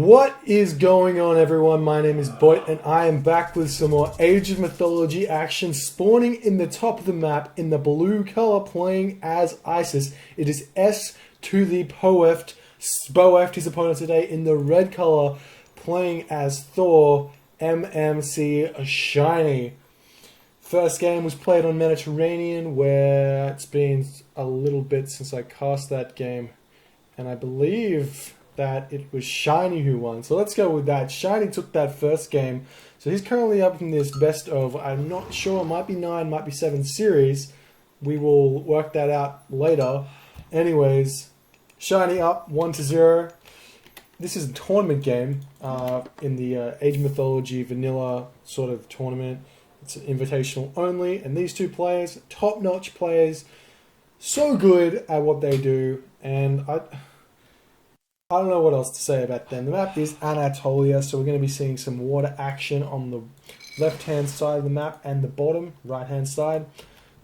What is going on, everyone? My name is Boit and I am back with some more Age of Mythology action, spawning in the top of the map in the blue color, playing as Isis. It is S to the Spoeft. Spoeft, his opponent today, in the red color, playing as Thor, MMC Shini. First game was played on Mediterranean, where it's been a little bit since I cast that game, and I believe that it was Shini who won. So let's go with that. Shini took that first game. So he's currently up in this best of, I'm not sure, it might be 9, might be 7 series. We will work that out later. Anyways, Shini up 1-0. This is a tournament game in the Age of Mythology vanilla sort of tournament. It's invitational only. And these two players, top-notch players, so good at what they do. And I don't know what else to say about them. The map is Anatolia, so we're going to be seeing some water action on the left-hand side of the map and the bottom right-hand side.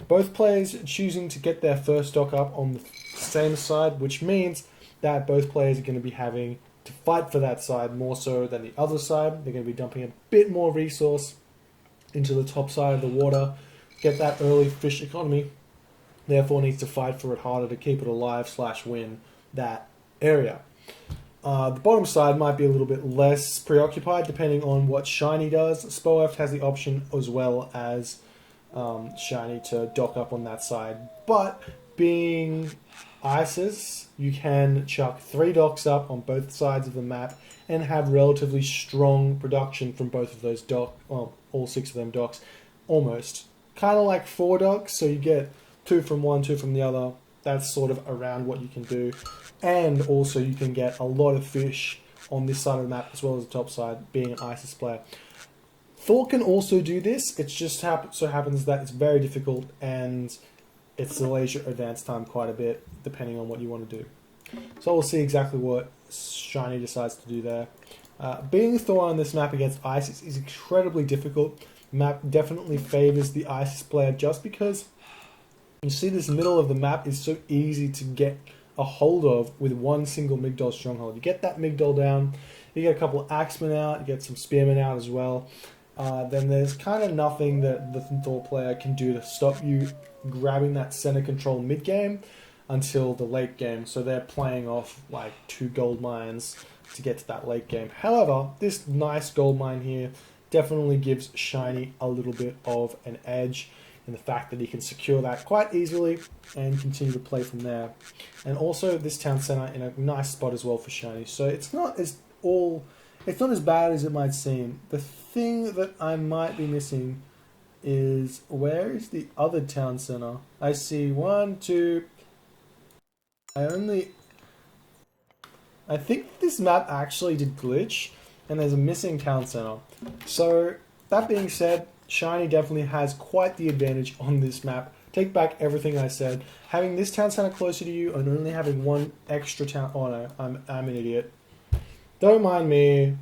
Both players choosing to get their first dock up on the same side, which means that both players are going to be having to fight for that side more so than the other side. They're going to be dumping a bit more resource into the top side of the water, get that early fish economy, therefore needs to fight for it harder to keep it alive / win that area. The bottom side might be a little bit less preoccupied depending on what Shini does. Spoeft has the option as well as Shini to dock up on that side. But being Isis, you can chuck 3 docks up on both sides of the map and have relatively strong production from both of those docks, well, all 6 of them docks, almost. Kind of like 4 docks, so you get 2 from one, 2 from the other. That's sort of around what you can do. And also you can get a lot of fish on this side of the map as well as the top side, being an Isis player. Thor can also do this. It just so happens that it's very difficult and it's delays your advance time quite a bit depending on what you want to do. So we'll see exactly what Shini decides to do there. Being Thor on this map against Isis is incredibly difficult. The map definitely favors the Isis player just because you see this middle of the map is so easy to get a hold of with one single Migdol stronghold. You get that Migdol down, you get a couple of Axemen out, you get some Spearmen out as well. Then there's kind of nothing that the Thor player can do to stop you grabbing that center control mid game until the late game. So they're playing off like 2 gold mines to get to that late game. However, this nice gold mine here definitely gives Shini a little bit of an edge in the fact that he can secure that quite easily and continue to play from there. And also this town center in a nice spot as well for Shini. So it's not as bad as it might seem. The thing that I might be missing is, where is the other town center? I see 1, 2. I think this map actually did glitch and there's a missing town center. So that being said, Shini definitely has quite the advantage on this map. Take back everything I said. Having this town center closer to you and only having 1 extra town... Oh no, I'm an idiot. Don't mind me.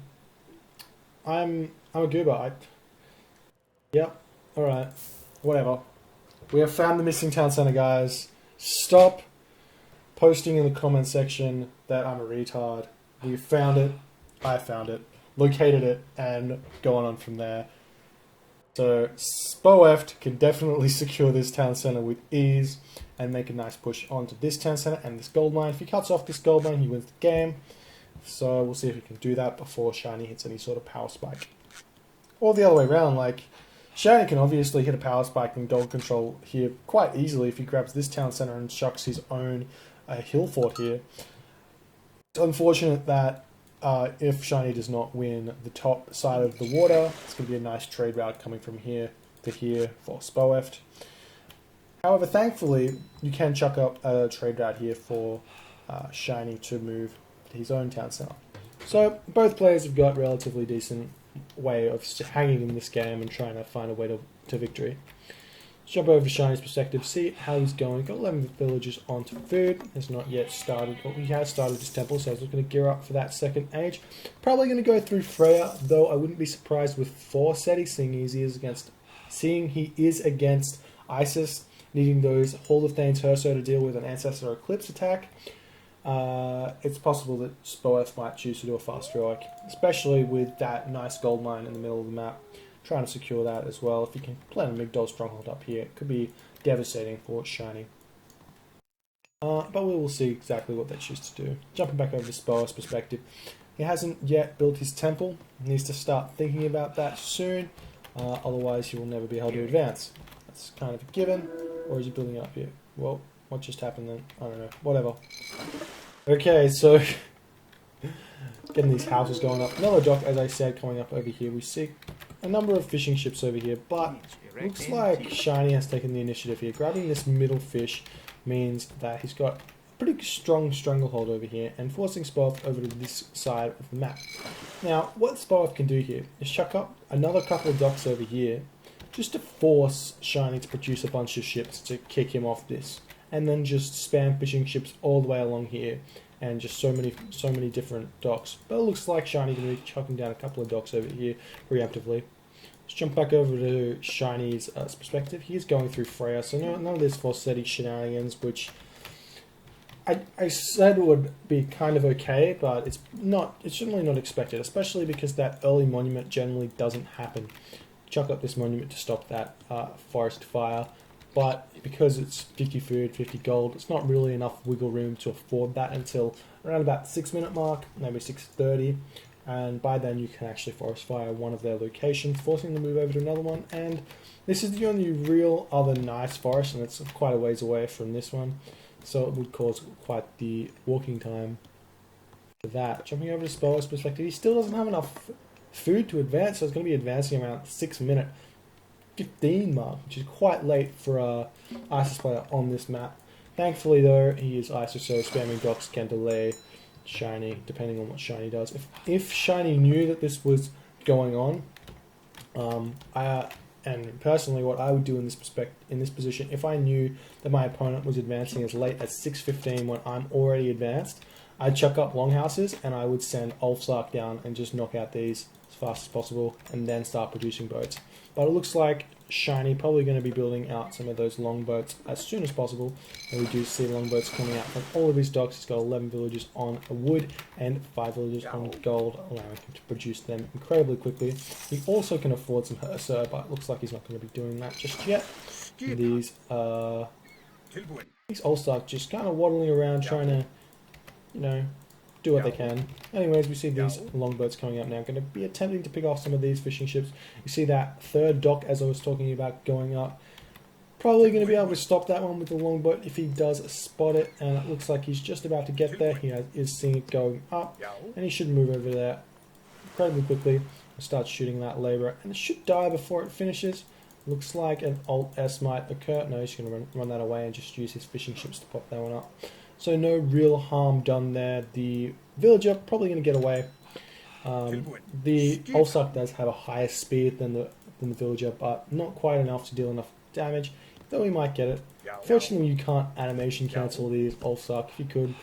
I'm a goober. Yep. Alright. Whatever. We have found the missing town center, guys. Stop posting in the comment section that I'm a retard. We found it. I found it. Located it. And going on from there. So Spoeft can definitely secure this town center with ease and make a nice push onto this town center and this gold mine. If he cuts off this gold mine, he wins the game. So we'll see if he can do that before Shini hits any sort of power spike. Or the other way around, like Shini can obviously hit a power spike and gold control here quite easily if he grabs this town center and chucks his own hill fort here. It's unfortunate that if Shini does not win the top side of the water, it's going to be a nice trade route coming from here to here for Spoeft. However, thankfully, you can chuck up a trade route here for Shini to move to his own town center. So both players have got relatively decent way of hanging in this game and trying to find a way to victory. Let's jump over to Shini's perspective, see how he's going. Got 11 villagers onto food. Has not yet started. Well, he has started his temple, so he's looking to gear up for that second age. Probably going to go through Freya, though I wouldn't be surprised with 4 settings, seeing he is against Isis, needing those Hall of Thane's Herso to deal with an Ancestor Eclipse attack. it's possible that Spoeft might choose to do a fast heroic, especially with that nice gold mine in the middle of the map. Trying to secure that as well. If you can plant a Migdol stronghold up here, it could be devastating for Shiny. But we will see exactly what they choose to do. Jumping back over to Spoeft's perspective, he hasn't yet built his temple. He needs to start thinking about that soon, otherwise he will never be able to advance. That's kind of a given, or is he building up here? Well, what just happened then? I don't know. Whatever. Okay, so getting these houses going up. Another dock, as I said, coming up over here. We see a number of fishing ships over here, but looks like Shiny has taken the initiative here. Grabbing this middle fish means that he's got a pretty strong stranglehold over here and forcing Spoeft over to this side of the map. Now, what Spoeft can do here is chuck up another couple of docks over here just to force Shiny to produce a bunch of ships to kick him off this, and then just spam fishing ships all the way along here and just so many different docks. But it looks like Shiny's going to be chucking down a couple of docks over here preemptively. Let's jump back over to Shiny's perspective. He's going through Freya, so none of this Forseti shenanigans, which I said would be kind of okay, but it's certainly not expected, especially because that early monument generally doesn't happen. Chuck up this monument to stop that forest fire, but because it's 50 food, 50 gold, it's not really enough wiggle room to afford that until around about 6-minute mark, maybe 6:30. And by then you can actually forest fire one of their locations, forcing them to move over to another one. And this is the only real other nice forest, and it's quite a ways away from this one, so it would cause quite the walking time for that. Jumping over to Spoeft's perspective, he still doesn't have enough food to advance, so it's going to be advancing around 6-minute 15 mark, which is quite late for a ISIS player on this map. Thankfully though, he is ISIS, so spamming docks can delay Shiny, depending on what Shiny does. If Shiny knew that this was going on, and personally what I would do in this position, if I knew that my opponent was advancing as late as 6:15 when I'm already advanced, I'd chuck up longhouses and I would send Ulfsark down and just knock out these as fast as possible and then start producing boats. But it looks like Shiny probably going to be building out some of those longboats as soon as possible, and we do see longboats coming out from all of his docks. He's got 11 villages on wood and 5 villages on gold, allowing him to produce them incredibly quickly. He also can afford some Herser, but it looks like he's not going to be doing that just yet. These Ulfsark just kind of waddling around trying to, you know, do what they can. Anyways, we see these longboats coming up now. Going to be attempting to pick off some of these fishing ships. You see that third dock, as I was talking about, going up. Probably going to be able to stop that one with the longboat if he does spot it. And it looks like he's just about to get there. He is seeing it going up, and he should move over there incredibly quickly and start shooting that labourer. And it should die before it finishes. Looks like an Alt-S might occur. No, he's going to run that away and just use his fishing ships to pop that one up. So no real harm done there. The villager probably going to get away. The Ulfsark does have a higher speed than the villager, but not quite enough to deal enough damage, though he might get it. Fortunately, you can't animation cancel these Ulfsark. If you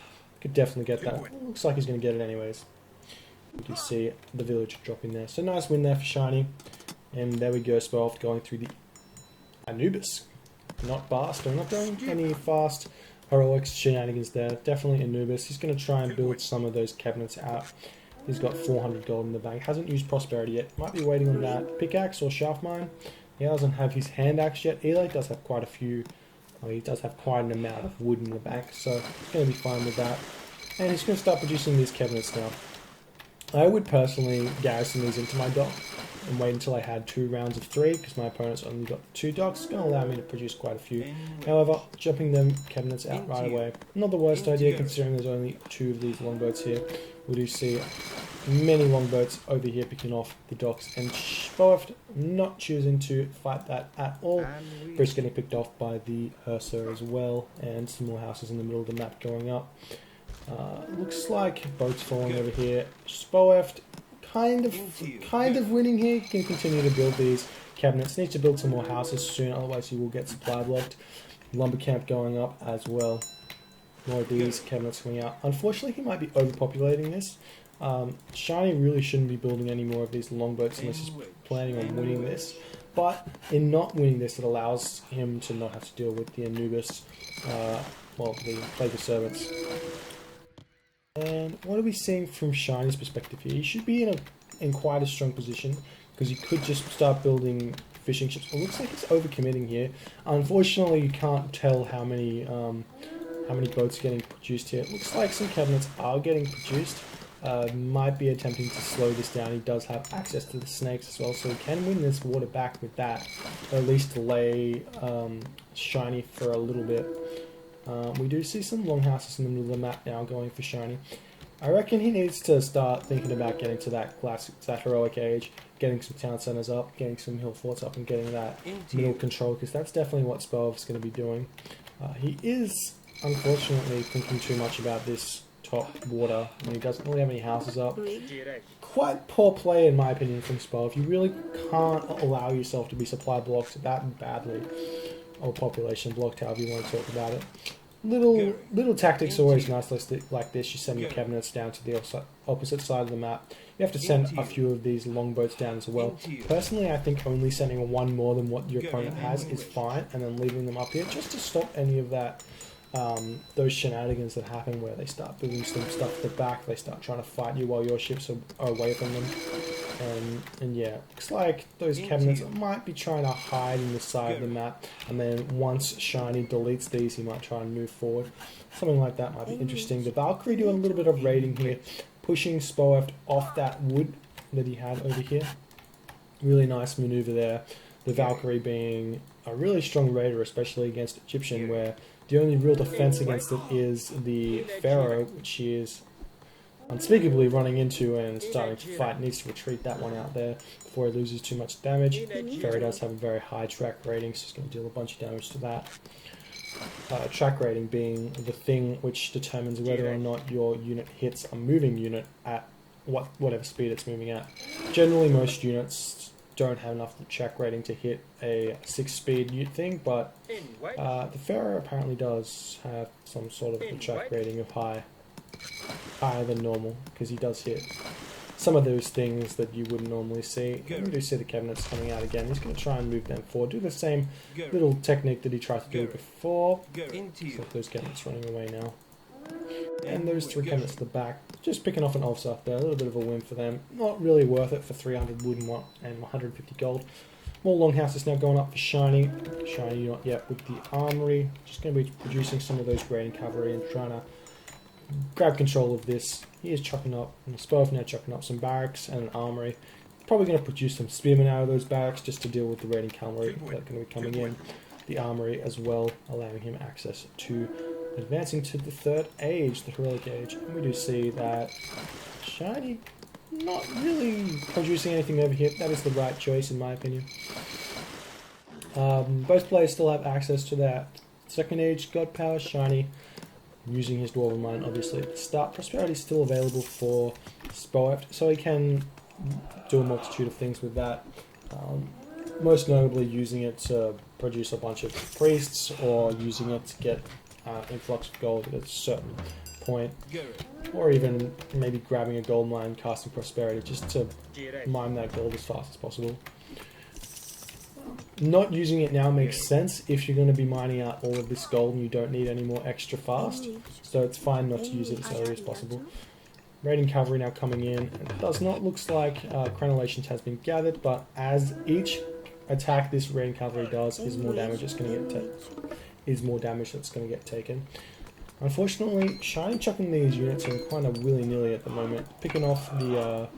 could definitely get that. Looks like he's going to get it anyways. You can see the villager dropping there. So nice win there for Shiny. And there we go, Speoft going through the Anubis. Not fast, or not doing any fast heroics shenanigans there. Definitely Anubis. He's going to try and build some of those cabinets out. He's got 400 gold in the bank. Hasn't used prosperity yet. Might be waiting on that pickaxe or shaft mine. He doesn't have his hand axe yet either. He does have quite a few. He does have quite an amount of wood in the bank, so he's going to be fine with that. And he's going to start producing these cabinets now. I would personally garrison these into my dock and wait until I had 2 rounds of 3, because my opponent's only got 2 docks. It's going to allow me to produce quite a few. However, jumping them cabinets out right away, not the worst idea considering there's only 2 of these longboats here. We do see many longboats over here picking off the docks, and Spoeft not choosing to fight that at all. First getting picked off by the Herser as well, and some more houses in the middle of the map going up. Looks like boats falling over here. Spoeft kind of winning here. He can continue to build these cabinets. Needs to build some more houses soon, otherwise he will get supply blocked. Lumber camp going up as well. More of these cabinets coming out. Unfortunately, he might be overpopulating this. Shiny really shouldn't be building any more of these longboats unless he's planning on winning this. But in not winning this, it allows him to not have to deal with the Anubis, well, the Plague of Servants. And what are we seeing from Shiny's perspective here? He should be in quite a strong position because he could just start building fishing ships. It looks like he's overcommitting here. Unfortunately, you can't tell how many boats are getting produced here. It looks like some cabinets are getting produced. Might be attempting to slow this down. He does have access to the snakes as well, so he can win this water back with that, or at least delay Shiny for a little bit. We do see some longhouses in the middle of the map now going for Shiny. I reckon he needs to start thinking about getting to that classic, that heroic age, getting some town centers up, getting some hill forts up, and getting that middle control, because that's definitely what Spoeft's going to be doing. He is, unfortunately, thinking too much about this top water, and he doesn't really have any houses up. Quite poor play, in my opinion, from Spoeft. You really can't allow yourself to be supply blocked that badly, or population blocked, however you want to talk about it. Little tactics are always nice like this. You send your cabinets down to the opposite side of the map. You have to send a few of these longboats down as well. Personally, I think only sending one more than what your opponent has is fine, and then leaving them up here just to stop any of that, those shenanigans that happen where they start building some stuff at the back, they start trying to fight you while your ships are away from them. And yeah, looks like those cabinets might be trying to hide in the side of the map, and then once Shiny deletes these, he might try and move forward. Something like that might be interesting. The Valkyrie doing a little bit of raiding here, pushing Spoeft off that wood that he had over here. Really nice maneuver there. The Valkyrie being a really strong raider, especially against Egyptian, where the only real defense against it is the Pharaoh, which he is unspeakably running into and starting to fight. Needs to retreat that one out there before he loses too much damage. Pharaoh does have a very high track rating, so he's going to deal a bunch of damage to that. Track rating being the thing which determines whether or not your unit hits a moving unit at whatever speed it's moving at. Generally, most units don't have enough track rating to hit a 6-speed thing, but the Pharaoh apparently does have some sort of a track rating of higher than normal, because he does hit some of those things that you wouldn't normally see. And we do see the cabinets coming out again. He's going to try and move them forward, do the same little technique that he tried to do before. So those cabinets running away now. And those 3 cabinets at the back, just picking off an offset there, a little bit of a win for them. Not really worth it for 300 wood and 150 gold. More longhouses now going up for Shiny. Shiny not yet with the armory. Just going to be producing some of those grading cavalry and trying to grab control of this. He is chucking up, and Spoeft now chucking up some barracks and an armory. Probably going to produce some spearmen out of those barracks just to deal with the raiding cavalry that are going to be coming in. The armory as well, allowing him access to advancing to the 3rd age, the heroic age. And we do see that Shiny not really producing anything over here. That is the right choice in my opinion. Both players still have access to that 2nd age god power. Shiny using his dwarven mine obviously at the start. Prosperity is still available for Spoeft, so he can do a multitude of things with that. Most notably using it to produce a bunch of priests, or using it to get influx of gold at a certain point, or even maybe grabbing a gold mine, casting prosperity, just to mine that gold as fast as possible. Not using it now makes sense if you're going to be mining out all of this gold and you don't need any more extra fast, so it's fine not to use it as early as possible. Raiding cavalry now coming in. It does not look like crenellations has been gathered, but as each attack this raiding cavalry does is more damage that's going to get taken. Unfortunately, Shiny chucking these units in kind of willy-nilly at the moment, picking off the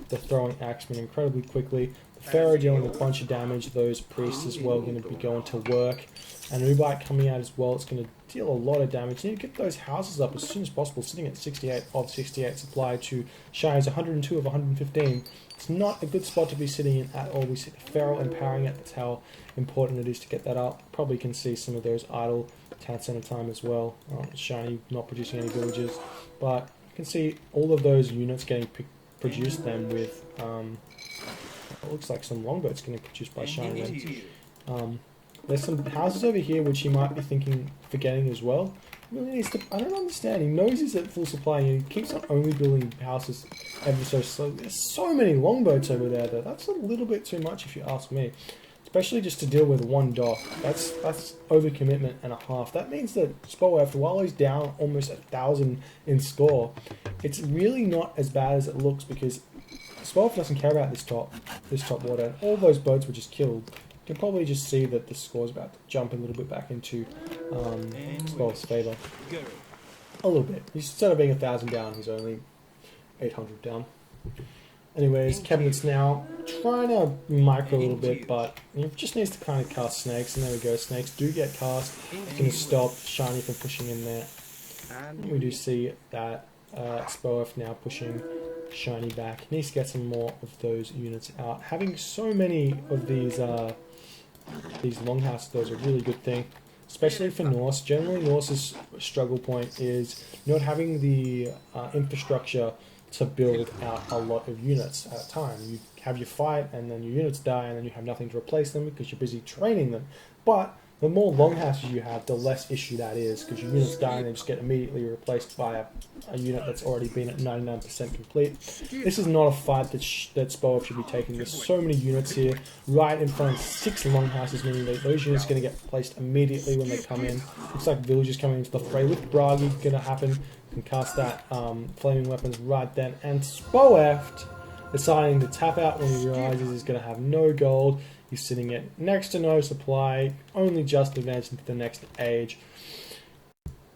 throwing axemen incredibly quickly. The Pharaoh dealing a bunch of damage, those priests as well going to be going to work, and Ubite coming out as well. It's going to deal a lot of damage. You need to get those houses up as soon as possible, sitting at 68 of 68 supply to Shiny's 102 of 115. It's not a good spot to be sitting in at all. We see the Pharaoh empowering it. That's how important it is to get that up. Probably can see some of those idle town center time as well. Shiny not producing any villages, but you can see all of those units getting produced then with it looks like some longboats getting produced by Shiny. There's some houses over here which he might be forgetting as well. Really needs to, I don't understand. He knows he's at full supply and he keeps on only building houses ever so slowly. There's so many longboats over there though. That's a little bit too much if you ask me. It's especially just to deal with one dock. That's overcommitment and a half. That means that Spoeft, while he's down almost 1,000 in score, it's really not as bad as it looks, because Spoeft doesn't care about this top water, and all those boats were just killed. You can probably just see that the score's about to jump a little bit back into Spoeft's favour. A little bit. Instead of being 1,000 down, he's only 800 down. Anyways, Cabinet's now trying to micro a little bit, but he just needs to kind of cast snakes, and there we go. Snakes do get cast. It's going to stop Shiny from pushing in there. And we do see that Spoeft now pushing Shiny back. He needs to get some more of those units out. Having so many of these longhouses, though, is a really good thing, especially for Norse. Generally, Norse's struggle point is not having the infrastructure to build out a lot of units at a time. You have your fight, and then your units die, and then you have nothing to replace them because you're busy training them. But the more longhouses you have, the less issue that is, because your units die and they just get immediately replaced by a unit that's already been at 99% complete. This is not a fight that Spoeft should be taking. There's so many units here, right in front of 6 longhouses, meaning that those units are going to get placed immediately when they come in. Looks like villagers coming into the fray with Bragi going to happen. Can cast that flaming weapons right then, and Spoeft deciding to tap out when he realizes he's going to have no gold. He's sitting at next to no supply, only just advancing to the next age.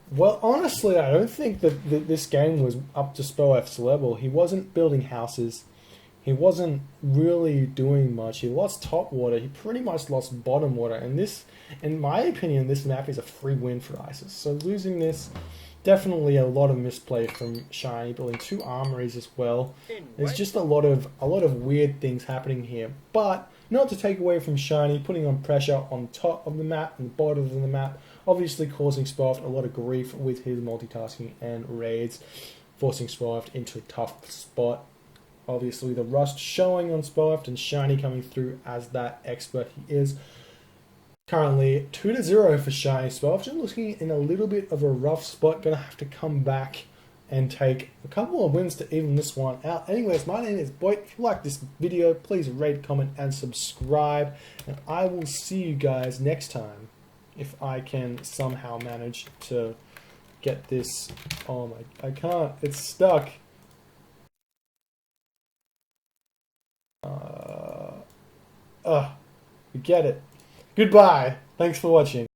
Well, honestly, I don't think that this game was up to Spoeft's level. He wasn't building houses. He wasn't really doing much. He lost top water. He pretty much lost bottom water. And this, in my opinion, this map is a free win for ISIS. So losing this, definitely a lot of misplay from Shiny, building 2 armories as well. There's just a lot of weird things happening here. But not to take away from Shiny, putting on pressure on top of the map and the bottom of the map, obviously causing Spoeft a lot of grief with his multitasking and raids, forcing Spoeft into a tough spot. Obviously the rust showing on Spoeft, and Shiny coming through as that expert he is. Currently 2-0 for Shiny. Spoeft just looking in a little bit of a rough spot. Going to have to come back and take a couple of wins to even this one out. Anyways, my name is Boit. If you like this video, please rate, comment, and subscribe. And I will see you guys next time, if I can somehow manage to get this. Oh my, I can't. It's stuck. We get it. Goodbye. Thanks for watching.